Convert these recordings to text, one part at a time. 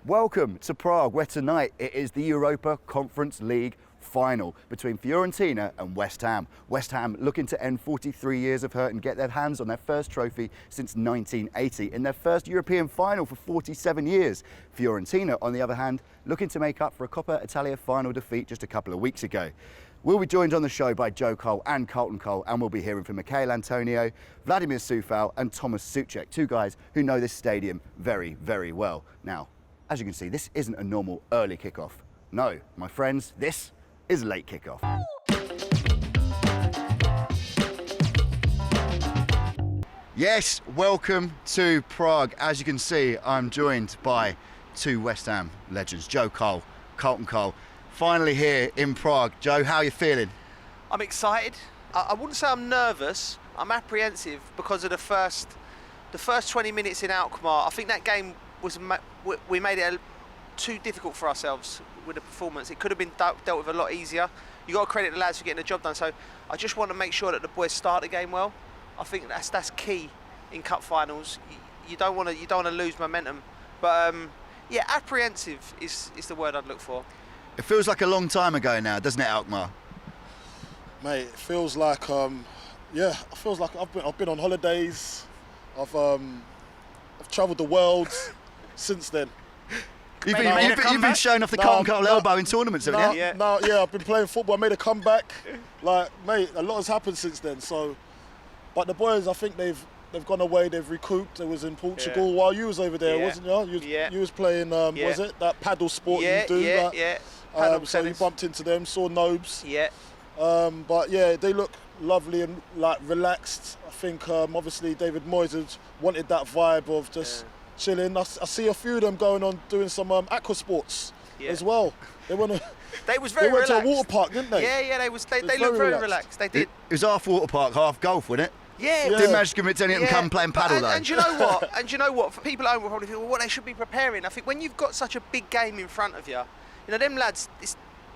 Welcome to Prague, where tonight it is the Europa Conference League Final between Fiorentina and West Ham. West Ham looking to end 43 years of hurt and get their hands on their first trophy since 1980 in their first European final for 47 years. Fiorentina, on the other hand, looking to make up for a Coppa Italia final defeat just a couple of weeks ago. We'll be joined on the show by Joe Cole and Carlton Cole, and we'll be hearing from Michael Antonio, Vladimir Soufal and Thomas Souček, two guys who know this stadium very, very well. Now, as you can see, this isn't a normal early kickoff. No, my friends, this is a late kickoff. Yes, welcome to Prague. As you can see, I'm joined by two West Ham legends, Joe Cole, Carlton Cole. Finally here in Prague. Joe, how are you feeling? I'm excited. I wouldn't say I'm nervous. I'm apprehensive because of the first 20 minutes in Alkmaar. I think that game was, we made it too difficult for ourselves with the performance. It could have been dealt with a lot easier. You got to credit the lads for getting the job done. So I just want to make sure that the boys start the game well. I think that's key in cup finals. You don't want to lose momentum. But yeah, apprehensive is the word I'd look for. It feels like a long time ago now, doesn't it, Alkmaar? Mate, it feels like it feels like I've been on holidays. I've travelled the world since then. You've been showing off the Carlton Cole elbow in tournaments, haven't you? Yeah, I've been playing football. I made a comeback. Like, mate, a lot has happened since then. So, but the boys, I think they've gone away. They've recouped. It was in Portugal while you was over there, wasn't you? You was playing. Was it that paddle sport you do? Yeah. So you bumped into them, saw Nobes. Yeah. But yeah, they look lovely and like relaxed. I think obviously David Moyes had wanted that vibe of just chilling. I see a few of them going on doing some aqua sports as well. They went to a water park, didn't they? Yeah. They looked very relaxed. They did. It was half water park, half golf, wasn't it? Yeah. Didn't manage to convince any of them to come playing paddle though. And you know what? For people at home will probably think, well, what they should be preparing. I think when you've got such a big game in front of you, them lads,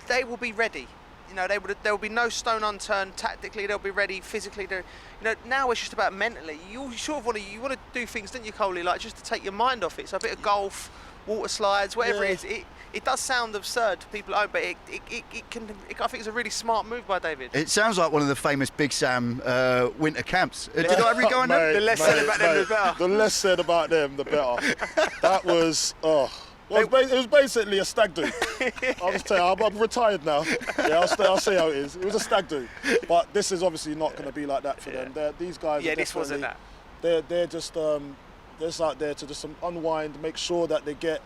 they will be ready. There will be no stone unturned. Tactically, they'll be ready. Physically, now it's just about mentally. You sort of want to do things, don't you, Coley? Like just to take your mind off it. So a bit of golf, water slides, whatever it is. It does sound absurd to people at home, but I think it's a really smart move by David. It sounds like one of the famous Big Sam winter camps. Did I ever go on them? The less said about them, the better. The less said about them, the better. That was it was basically a stag do. I'll just tell you, I'm retired now. Yeah, I'll say how it is. It was a stag do, but this is obviously not going to be like that for them. These guys. Yeah, this wasn't that. They're just out there to just unwind, make sure that they get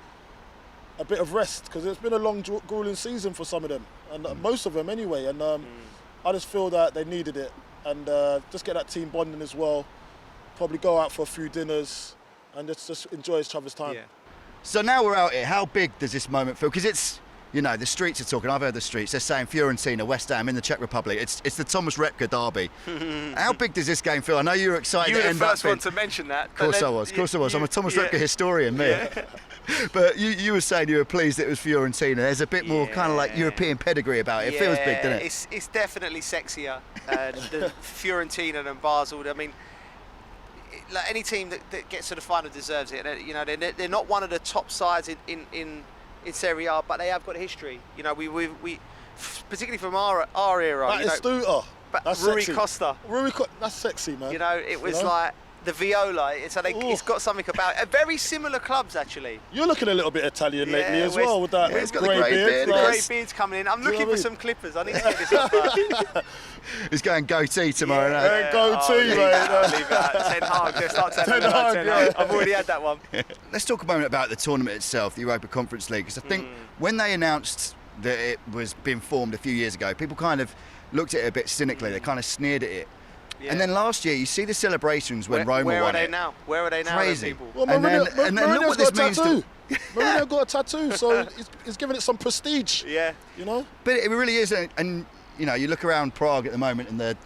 a bit of rest because it's been a long, grueling season for some of them, and most of them anyway. And I just feel that they needed it, and just get that team bonding as well. Probably go out for a few dinners, and just enjoy each other's time. Yeah. So now we're out here, how big does this moment feel? Because it's, the streets are talking, I've heard the streets, they're saying Fiorentina, West Ham in the Czech Republic, it's the Thomas Repka derby. How big does this game feel? I know you were excited you to were end the first up one to mention that. Of course I was. I'm a Thomas Repka historian, me. Yeah. But you were saying you were pleased it was Fiorentina. There's a bit more kind of like European pedigree about it. It feels big, doesn't it? It's definitely sexier than Fiorentina than Basel. I mean, like any team that gets to the final deserves it. They're not one of the top sides in Serie A, but they have got a history. We particularly from our era. That is Stuta. That's Rui sexy. Costa. That's sexy, man. It was like the viola. It's got something about it. Very similar clubs, actually. You're looking a little bit Italian lately as well with that grey beard. The grey beard's coming in. I'm looking for some clippers. I need to get this off. He's going goatee tomorrow night. Goatee, mate. Leave that. Ten Hag. Let's start Ten Hag. I've already had that one. Let's talk a moment about the tournament itself, the Europa Conference League, because I think when they announced that it was being formed a few years ago, people kind of looked at it a bit cynically. They kind of sneered at it. Yeah. And then last year, you see the celebrations when Roma won it. Where are they now? Where are they now? Crazy. Well, and then look what this means to... Mourinho got a tattoo, so he's giving it some prestige. Yeah. But it really is, and you look around Prague at the moment, and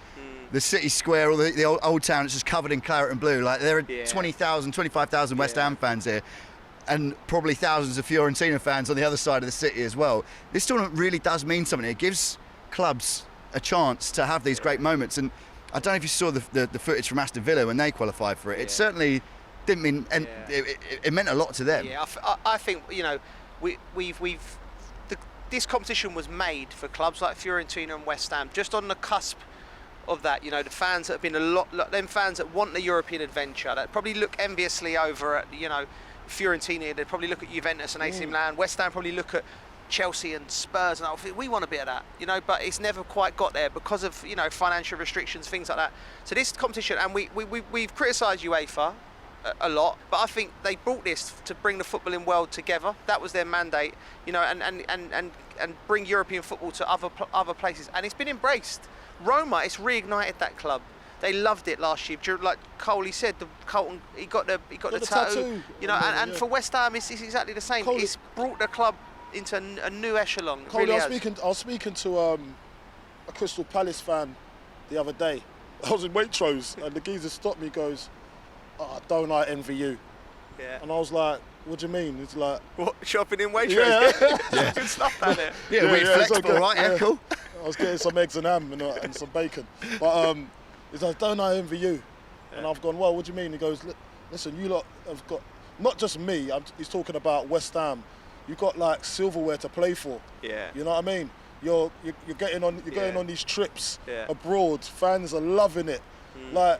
the city square or the old town, it's just covered in claret and blue. Like there are 20,000, 25,000 West Ham fans here, and probably thousands of Fiorentina fans on the other side of the city as well. This tournament really does mean something. It gives clubs a chance to have these great moments, and I don't know if you saw the footage from Aston Villa when they qualified for it. It's certainly didn't mean, and it meant a lot to them. Yeah, I think, you know, this competition was made for clubs like Fiorentina and West Ham, just on the cusp of that. You know, the fans that have been them fans that want the European adventure, that probably look enviously over at, you know, Fiorentina, they'd probably look at Juventus and AC Milan. West Ham probably look at Chelsea and Spurs, and we want a bit of that, you know, but it's never quite got there because of, you know, financial restrictions, things like that. So this competition, and we've criticised UEFA a lot, but I think they brought this to bring the footballing world together. That was their mandate, you know, and bring European football to other places, and it's been embraced. Roma, it's reignited that club. They loved it last year. Like Coley said, the Carlton, he got the tattoo. You know, and for West Ham, it's exactly the same. Coley, it's brought the club into a new echelon. Coley, really I was speaking to a Crystal Palace fan the other day. I was in Waitrose, and the geezer stopped me. Goes, "Oh, don't I envy you?" Yeah. And I was like, "What do you mean?" It's like, what, shopping in Waitrose? Yeah. Good stuff down there. Yeah, we're flexible, okay. right? Yeah, cool. I was getting some eggs and ham and some bacon. But he's like, "Don't I envy you?" And I've gone, "Well, what do you mean?" He goes, "Listen, you lot have got, not just me, he's talking about West Ham, you've got like silverware to play for." Yeah. You know what I mean? You're going on these trips abroad, fans are loving it. Like,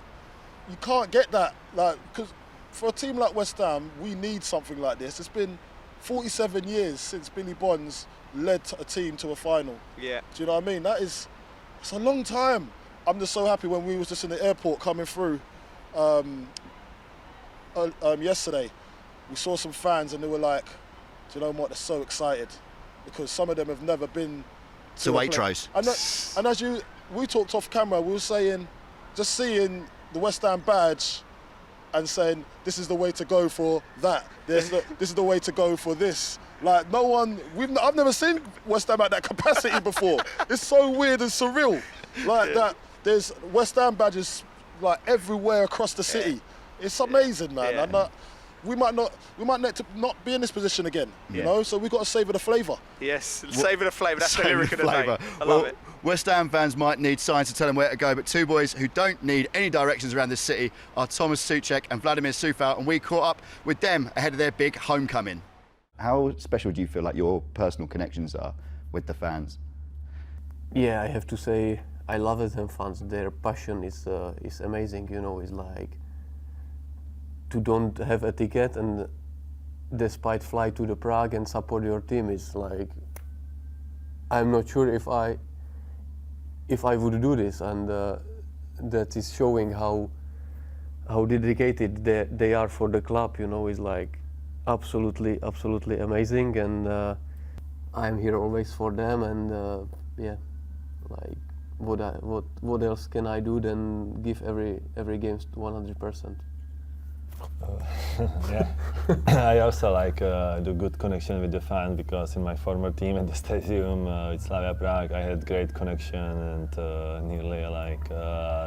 you can't get that, like, because for a team like West Ham, we need something like this. It's been 47 years since Billy Bonds led a team to a final. Yeah. Do you know what I mean? It's a long time. I'm just so happy when we was just in the airport coming through yesterday. We saw some fans and they were like, do you know what, they're so excited because some of them have never been to Waitrose. And as we talked off camera, we were saying, just seeing the West Ham badge and saying, this is the way to go for that. This is the way to go for this. Like, I've never seen West Ham at that capacity before. It's so weird and surreal. Like that, there's West Ham badges like everywhere across the city. It's amazing, man. Yeah. And we might not be in this position again, you know. So we've got to savour the flavour. Yes, savour the flavour. That's the lyric of the day. I well, love it. West Ham fans might need signs to tell them where to go, but two boys who don't need any directions around this city are Thomas Souček and Vladimir Coufal, and we caught up with them ahead of their big homecoming. How special do you feel like your personal connections are with the fans? Yeah, I have to say I love West Ham fans. Their passion is amazing. You know, it's like to don't have a ticket and despite fly to the Prague and support your team is like, I'm not sure if I would do this, and that is showing how dedicated they are for the club. You know, is like absolutely amazing, and I'm here always for them, and yeah, like what else can I do than give every game 100%. Yeah, I also like the good connection with the fans because in my former team at the stadium with Slavia Prague, I had great connection and nearly like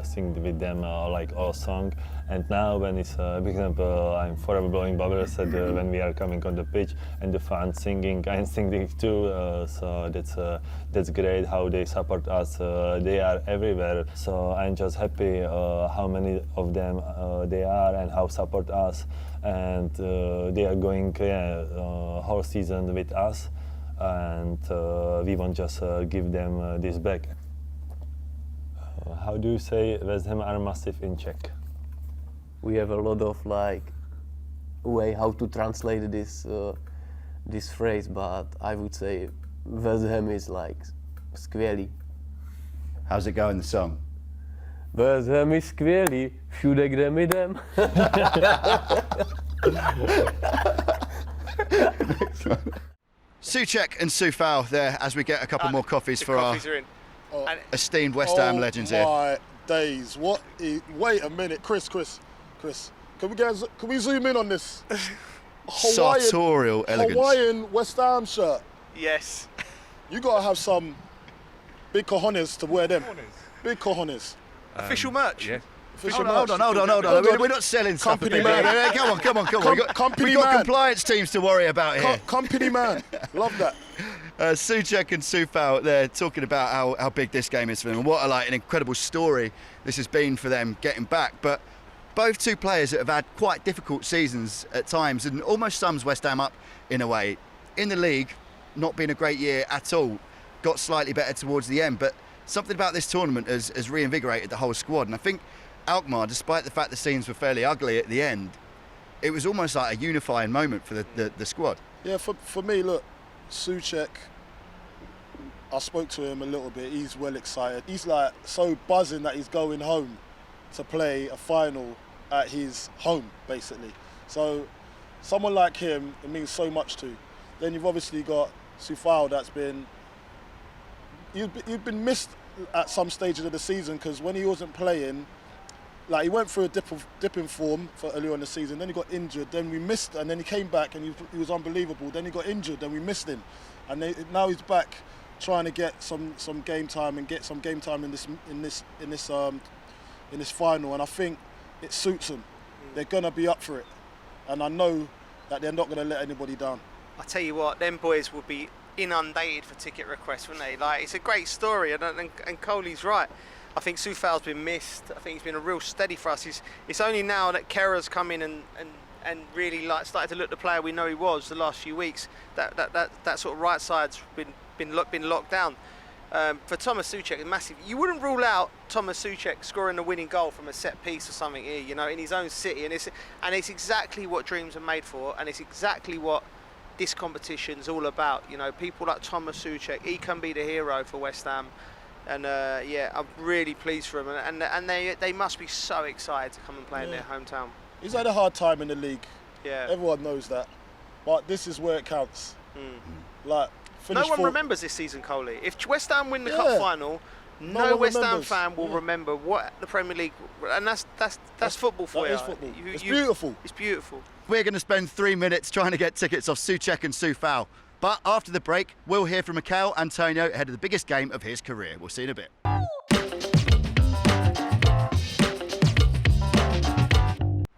sing with them like all song. And now when it's, for example, I'm forever blowing bubbles when we are coming on the pitch and the fans singing, I'm singing too. So that's great how they support us. They are everywhere. So I'm just happy how many of them they are and how support us. And they are going whole season with us. And we want just give them this back. How do you say West Ham are massive in Czech? We have a lot of like way how to translate this phrase, but I would say West Ham is like skvělý. How's it go in the song? West Ham is skvělý, všude kde my jdem. Souček and Coufal there as we get a couple more coffees for our esteemed West Ham legends here. Oh my days! Wait a minute, Chris. Can we zoom in on this? Sartorial elegance. Hawaiian West Ham shirt. Yes. You gotta have some big cojones to wear them. Big cojones. Official merch. Yeah. Official Hold merch. on. We're not selling stuff. Company man. Come on. Company We've got man. compliance teams to worry about here. Company man. Love that. Souček and Coufal, they're talking about how big this game is for them and what an incredible story this has been for them getting back. But both two players that have had quite difficult seasons at times and almost sums West Ham up in a way. In the league, not been a great year at all, got slightly better towards the end, but something about this tournament has reinvigorated the whole squad. And I think Alkmaar, despite the fact the scenes were fairly ugly at the end, it was almost like a unifying moment for the squad. Yeah, for me, look, Souček, I spoke to him a little bit, he's well excited. He's like so buzzing that he's going home to play a final at his home, basically. So someone like him, it means so much to. Then you've obviously got Soufal that's been, he'd been missed at some stages of the season because when he wasn't playing, like he went through a dip in form for earlier in the season, then he got injured, then we missed, and then he came back and he was unbelievable. Then he got injured, then we missed him, and now he's back trying to get some game time and get some game time in this final, and I think it suits them. They're gonna be up for it, and I know that they're not gonna let anybody down. I tell you what, them boys would be inundated for ticket requests, wouldn't they? Like, it's a great story, and Coley's right. I think Soufal's been missed. I think he's been a real steady for us. It's only now that Kerr's come in and really like started to look the player we know he was the last few weeks. That sort of right side's been locked down. For Thomas Souček, massive. You wouldn't rule out Thomas Souček scoring a winning goal from a set piece or something here, you know, in his own city, and it's exactly what dreams are made for, and it's exactly what this competition's all about. You know, people like Thomas Souček, he can be the hero for West Ham. And yeah, I'm really pleased for him, and they must be so excited to come and play in their hometown. He's had a hard time in the league. Yeah, everyone knows that, but this is where it counts. Like, no one remembers this season, Coley. If West Ham win the cup final, no West Ham fan will remember what the Premier League, and that's football for you. That is football. It's beautiful. It's beautiful. We're going to spend 3 minutes trying to get tickets off Souček and Soufal. But after the break, we'll hear from Mikel Antonio ahead of the biggest game of his career. We'll see you in a bit.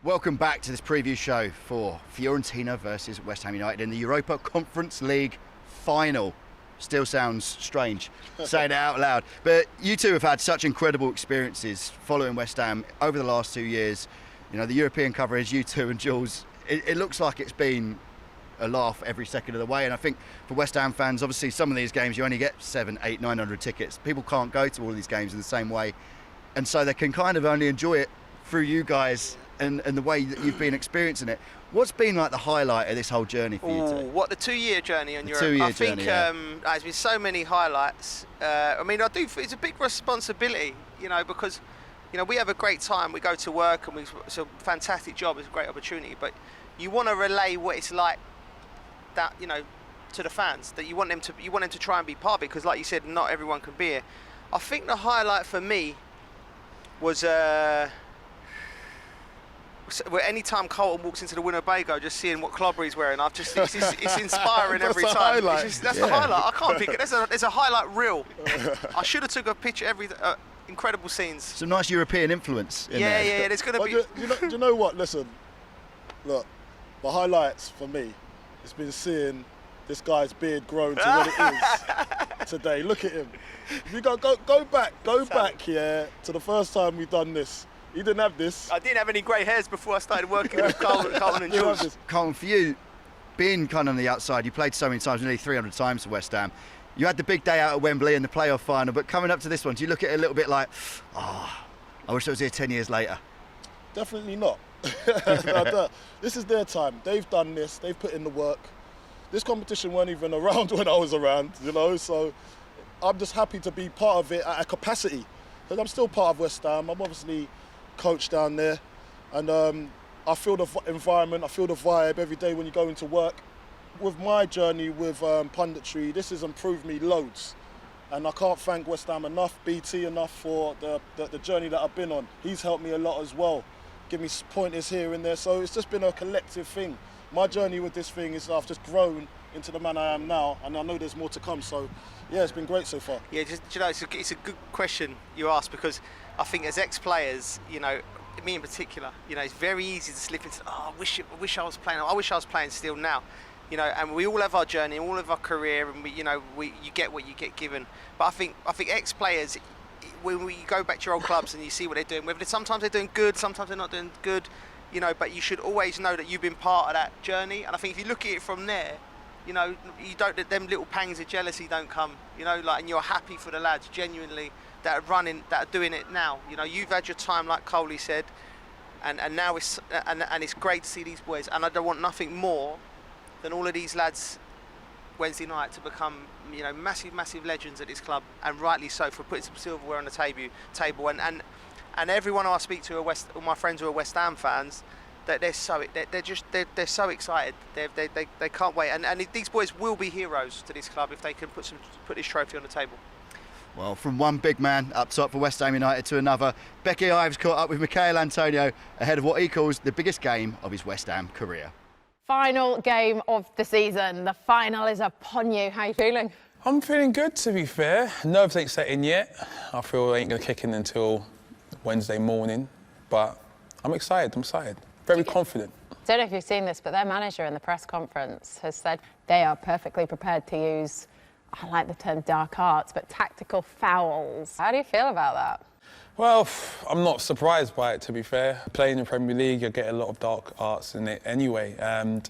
Welcome back to this preview show for Fiorentina versus West Ham United in the Europa Conference League Final. Still sounds strange saying it out loud. But you two have had such incredible experiences following West Ham over the last 2 years. You know, the European coverage, you two and Jules, it looks like it's been a laugh every second of the way, and I think for West Ham fans, obviously some of these games you only get 700, 800, 900 tickets. People can't go to all of these games in the same way, and so they can kind of only enjoy it through you guys and the way that you've been experiencing it. What's been like the highlight of this whole journey for you two? What, the 2-year journey on Europe? I think there's been so many highlights. I mean, it's a big responsibility, you know, because you know we have a great time. We go to work and it's a fantastic job. It's a great opportunity, but you want to relay what it's like, that, you know, to the fans, that you want them to try and be part of it, because like you said, not everyone can be here. I think the highlight for me was any time Carlton walks into the Winnebago, just seeing what clobber he's wearing. It's inspiring every time. That's the highlight. I can't pick it. There's a highlight reel. I should have took a picture every incredible scenes. Some nice European influence in there. Yeah. There's going to be. Do you know what? Listen, look, the highlights for me, it's been seeing this guy's beard grown to what it is today. Look at him. You go back, yeah, to the first time we done this. He didn't have this. I didn't have any grey hairs before I started working with Carlton and Jules. Carlton, for you, being kind of on the outside, you played so many times, nearly 300 times for West Ham. You had the big day out at Wembley in the playoff final, but coming up to this one, do you look at it a little bit like, I wish I was here 10 years later? Definitely not. This is their time. They've done this. They've put in the work. This competition weren't even around when I was around, you know, so I'm just happy to be part of it at a capacity, because I'm still part of West Ham. I'm obviously coach down there, and I feel the environment, I feel the vibe every day when you go into work. With my journey with punditry, this has improved me loads, and I can't thank West Ham enough, BT enough, for the journey that I've been on. He's helped me a lot as well, give me pointers here and there, so it's just been a collective thing. My journey with this thing is I've just grown into the man I am now, and I know there's more to come, so yeah, it's been great so far. Yeah, just, you know, it's a good question you asked, because I think as ex-players, you know, me in particular, you know, it's very easy to slip into, I wish I was playing still now, you know, and we all have our journey, all of our career, and you get what you get given. But I think ex-players, when you go back to your old clubs and you see what they're doing, sometimes they're doing good, sometimes they're not doing good, you know, but you should always know that you've been part of that journey. And I think if you look at it from there, you know, you don't, them little pangs of jealousy don't come, you know, like, and you're happy for the lads genuinely that are running, that are doing it now. You know, you've had your time, like Coley said, and now it's great to see these boys. And I don't want nothing more than all of these lads Wednesday night to become, you know, massive legends at this club, and rightly so, for putting some silverware on the table. And everyone I speak to, all my friends who are West Ham fans, that they're so excited. They can't wait. And these boys will be heroes to this club if they can put this trophy on the table. Well, from one big man up top for West Ham United to another, Becky Ives caught up with Michail Antonio ahead of what he calls the biggest game of his West Ham career. Final game of the season. The final is upon you. How are you feeling? I'm feeling good, to be fair. Nerves ain't set in yet. I feel they ain't going to kick in until Wednesday morning. But I'm excited. Very confident. I don't know if you've seen this, but their manager in the press conference has said they are perfectly prepared to use, I like the term dark arts, but tactical fouls. How do you feel about that? Well, I'm not surprised by it, to be fair. Playing in the Premier League, you get a lot of dark arts in it anyway, and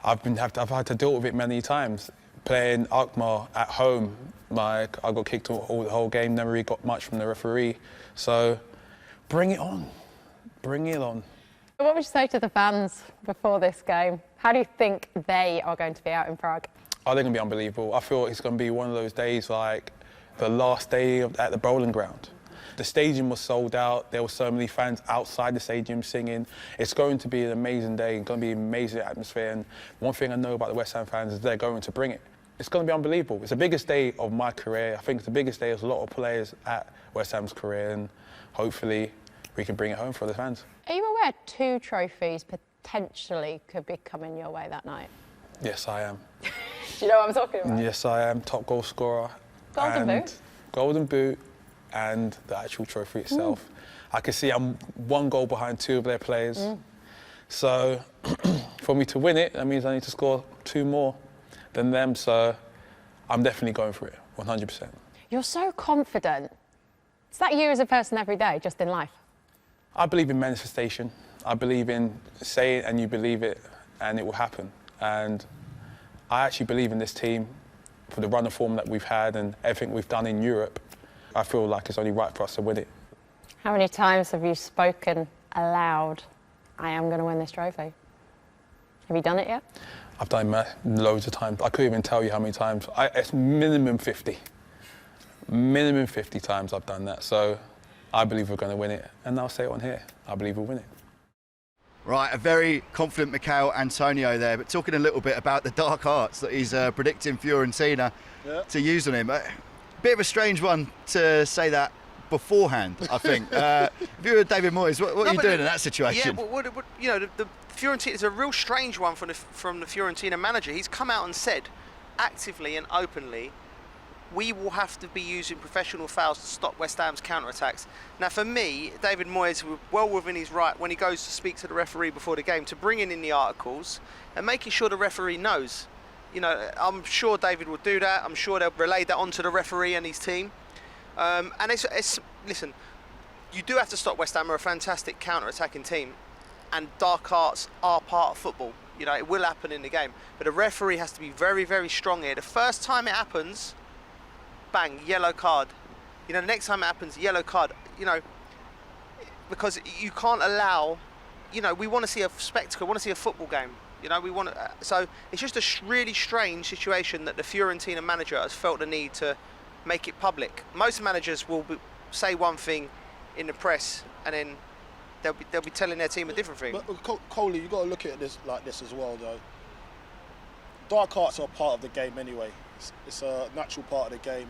I've had to deal with it many times. Playing Alkmaar at home, like, I got kicked all the whole game, never really got much from the referee. So, bring it on. Bring it on. What would you say to the fans before this game? How do you think they are going to be out in Prague? Oh, they're going to be unbelievable. I feel it's going to be one of those days like the last day at the bowling ground. The stadium was sold out. There were so many fans outside the stadium singing. It's going to be an amazing day. It's going to be an amazing atmosphere. And one thing I know about the West Ham fans is they're going to bring it. It's going to be unbelievable. It's the biggest day of my career. I think it's the biggest day of a lot of players at West Ham's career. And hopefully we can bring it home for the fans. Are you aware 2 trophies potentially could be coming your way that night? Yes, I am. Do you know what I'm talking about? Yes, I am. Top goal scorer. Golden boot? Golden boot and the actual trophy itself. I can see I'm 1 goal behind 2 of their players. So for me to win it, that means I need to score 2 more than them. So I'm definitely going for it, 100%. You're so confident. Is that you as a person every day, just in life? I believe in manifestation. I believe in say it and you believe it and it will happen. And I actually believe in this team for the run of form that we've had and everything we've done in Europe. I feel like it's only right for us to win it. How many times have you spoken aloud, I am going to win this trophy? Have you done it yet? I've done it loads of times. I couldn't even tell you how many times. It's minimum 50. Minimum 50 times I've done that. So I believe we're going to win it. And I'll say it on here. I believe we'll win it. Right, a very confident Michail Antonio there, but talking a little bit about the dark arts that he's predicting Fiorentina to use on him. Bit of a strange one to say that beforehand, I think. If you were David Moyes, what are you doing in that situation? Yeah, but you know, the Fiorentina is a real strange one from the Fiorentina manager. He's come out and said, actively and openly, we will have to be using professional fouls to stop West Ham's counter-attacks. Now, for me, David Moyes was well within his right when he goes to speak to the referee before the game to bring in the articles and making sure the referee knows. You know, I'm sure David will do that. I'm sure they'll relay that onto the referee and his team. And listen, you do have to stop West Ham. Are a fantastic counter-attacking team, and dark arts are part of football. You know, it will happen in the game, but the referee has to be very, very strong here. The first time it happens, bang, yellow card. You know, the next time it happens, yellow card. You know, because you can't allow. You know, we want to see a spectacle. We want to see a football game. You know, we want to, so it's just a really strange situation that the Fiorentina manager has felt the need to make it public. Most managers will say one thing in the press and then they'll be telling their team a different thing. But Coley, you've got to look at this like this as well, though. Dark arts are part of the game anyway. It's a natural part of the game.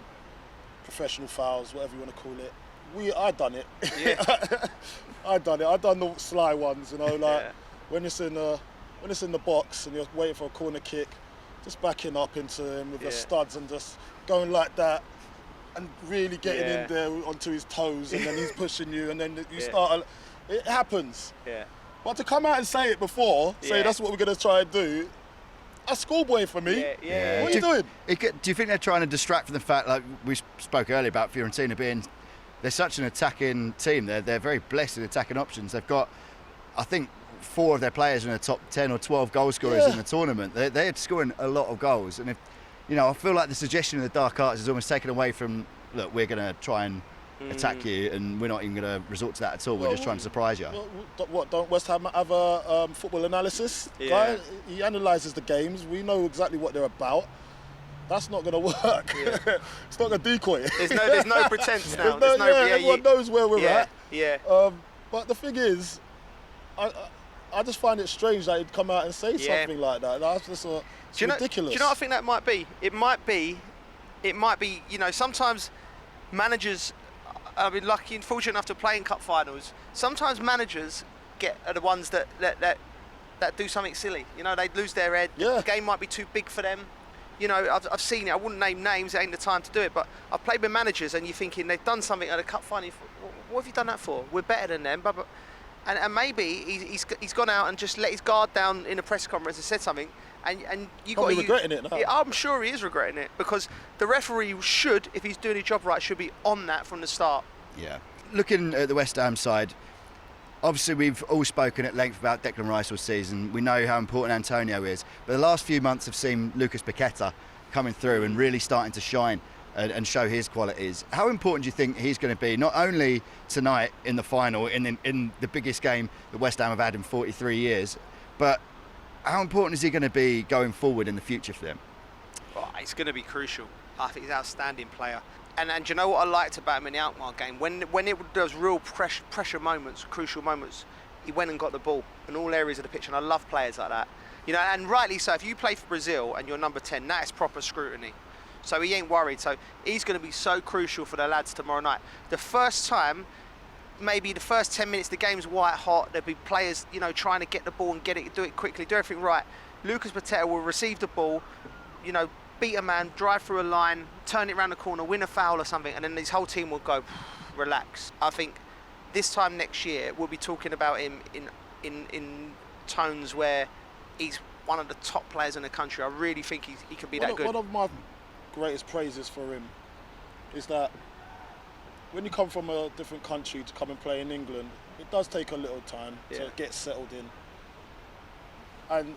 Professional fouls, whatever you want to call it. I done it. Yeah. I done it. I done the sly ones, you know, like when it's in the box and you're waiting for a corner kick, just backing up into him with the studs and just going like that and really getting in there onto his toes, and then he's pushing you, and then you start. It happens. Yeah. But to come out and say it before, say that's what we're going to try and do, a schoolboy for me. What are you doing? Do you think they're trying to distract from the fact, like we spoke earlier about Fiorentina being they're such an attacking team. They're very blessed in attacking options. They've got, I think, 4 of their players in the top 10 or 12 goal scorers in the tournament. They're scoring a lot of goals. And if, I feel like the suggestion of the dark arts is almost taken away from, look, we're going to try and attack you, and we're not even going to resort to that at all. We're just trying to surprise you. What, don't West Ham have a football analysis guy? He analyses the games. We know exactly what they're about. That's not going to work. Yeah. It's not a decoy. There's no pretense now. Everyone knows where we're at. Yeah. But the thing is, I just find it strange that he'd come out and say something like that. That's just ridiculous. Do you know what I think that might be? It might be, sometimes managers, I've been lucky and fortunate enough to play in cup finals. Sometimes managers are the ones that do something silly. They lose their head. Yeah. The game might be too big for them. I've seen it. I wouldn't name names. It ain't the time to do it. But I've played with managers, and you're thinking they've done something at a cup final. What have you done that for? We're better than them. And maybe he's gone out and just let his guard down in a press conference and said something. And you got regretting it now. I'm sure he is regretting it, because the referee should, if he's doing his job right, should be on that from the start. Yeah. Looking at the West Ham side, obviously we've all spoken at length about Declan Rice all season. We know how important Antonio is, but the last few months have seen Lucas Paqueta coming through and really starting to shine and show his qualities. How important do you think he's going to be, not only tonight in the final, in the biggest game that West Ham have had in 43 years, but how important is he going to be going forward in the future for them? Oh, it's going to be crucial. I think he's an outstanding player. And do you know what I liked about him in the Alkmaar game? When it was real pressure moments, crucial moments, he went and got the ball in all areas of the pitch, and I love players like that. And rightly so. If you play for Brazil and you're number 10, that is proper scrutiny. So he ain't worried. So he's going to be so crucial for the lads tomorrow night. The first time, maybe the first 10 minutes, the game's white hot. There'll be players, trying to get the ball and do it quickly, do everything right. Lucas Paqueta will receive the ball, beat a man, drive through a line, turn it around the corner, win a foul or something, and then his whole team will go, relax. I think this time next year we'll be talking about him in tones where he's one of the top players in the country. I really think he could be that good. One of my greatest praises for him is that when you come from a different country to come and play in England, it does take a little time to get settled in. And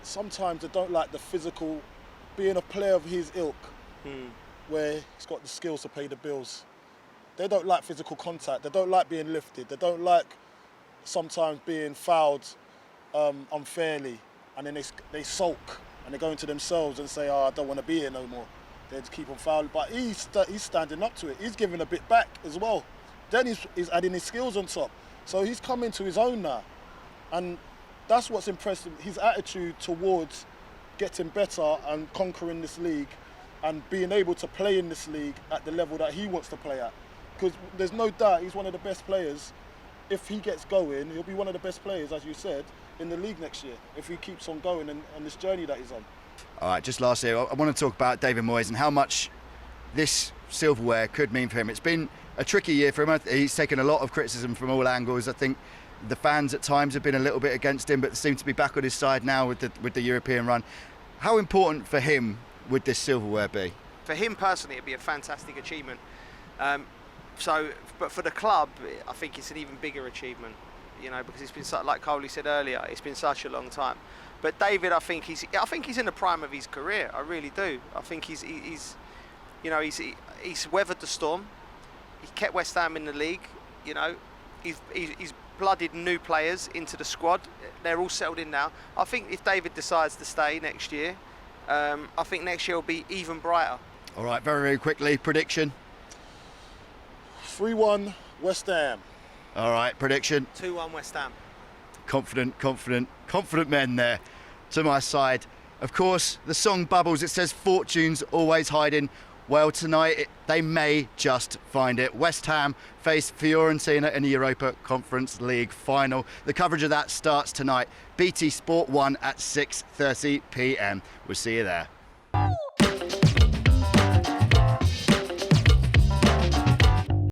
sometimes they don't like the physical, being a player of his ilk, where he's got the skills to pay the bills. They don't like physical contact. They don't like being lifted. They don't like sometimes being fouled unfairly, and then they sulk and they go into themselves and say, I don't want to be here no more. They just keep on fouling. But he's standing up to it. He's giving a bit back as well. Then he's adding his skills on top. So he's coming to his own now. And that's what's impressive, his attitude towards getting better and conquering this league and being able to play in this league at the level that he wants to play at. Because there's no doubt he's one of the best players. If he gets going, he'll be one of the best players, as you said, in the league next year, if he keeps on going on this journey that he's on. All right, just lastly, I want to talk about David Moyes and how much this silverware could mean for him. It's been a tricky year for him. He's taken a lot of criticism from all angles. I think the fans at times have been a little bit against him, but seem to be back on his side now with the European run. How important for him would this silverware be? For him personally, it'd be a fantastic achievement. But for the club, I think it's an even bigger achievement. Because it's been like Coley said earlier, it's been such a long time. But David, I think he's in the prime of his career. I really do. I think he's weathered the storm. He kept West Ham in the league. He's blooded new players into the squad. They're all settled in now. I think if David decides to stay next year, I think next year will be even brighter. All right, very, very quickly, prediction. 3-1 West Ham. All right, prediction. 2-1 West Ham. Confident men there to my side. Of course, the song bubbles. It says fortune's always hiding. Well, tonight they may just find it. West Ham face Fiorentina in the Europa Conference League Final. The coverage of that starts tonight. BT Sport 1 at 6:30 p.m. We'll see you there.